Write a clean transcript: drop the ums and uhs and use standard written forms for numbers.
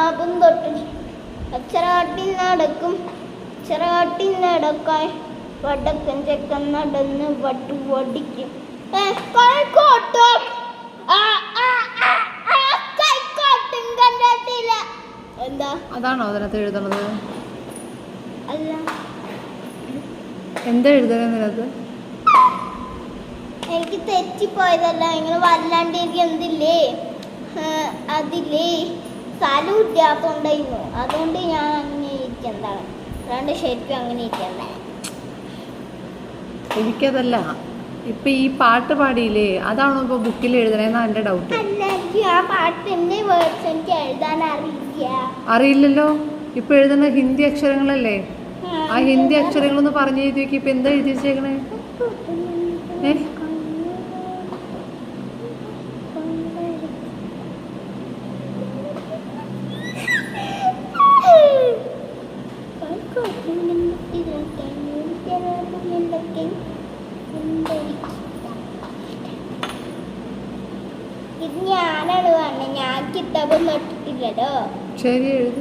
മാപം തൊട്ട് അച്ചറാട്ടിൽ നടക്കും ചെറാട്ടിൽ നടക്കാൻ വടക്കൻ ചെക്കൻ നടന്ന് വട്ടു വടിക്കും കൈക്കോട്ടും കൈക്കോട്ടും കണ്ടിട്ടില്ല. എന്താ അതാണോ അതിനകത്ത് എഴുതണത്? അല്ല, എന്താ എഴുതണത്? എനിക്ക് തെറ്റിപ്പോയതല്ല. ഇങ്ങനെ വല്ലാണ്ട് എനിക്ക് എന്തില്ലേ അതില്ലേ സ്ഥലം ഇല്ലാത്തോണ്ടായിരുന്നു. അതുകൊണ്ട് ഞാൻ അങ്ങനെ ഇരിക്കുന്നതാണ്. അല്ലാണ്ട് ശരിക്കും അങ്ങനെ ഇരിക്കണ്ട. എനിക്കതല്ല, ഇപ്പൊ ഈ പാട്ട് പാടിയില്ലേ, അതാണോ ഇപ്പൊ ബുക്കിൽ എഴുതണേന്നാ എന്റെ ഡൗട്ട്. അല്ല, എനിക്ക് ആ പാട്ടിന്റെ വേർഡ്സ് എനിക്ക് എഴുതാൻ അറിയില്ല. അറിയില്ലല്ലോ. ഇപ്പൊ എഴുതുന്ന ഹിന്ദി അക്ഷരങ്ങളല്ലേ? ആ ഹിന്ദി അക്ഷരങ്ങളൊന്ന് പറഞ്ഞു എഴുതി നോക്കി. ഇപ്പൊ എന്താ എഴുതി വെച്ചേക്കണേ? ഇത് ഞാനാണ് പറഞ്ഞത്. ഞാൻ കിതാബൊന്നും ഇട്ടിട്ടില്ലല്ലോ. ശരി, എഴുതി.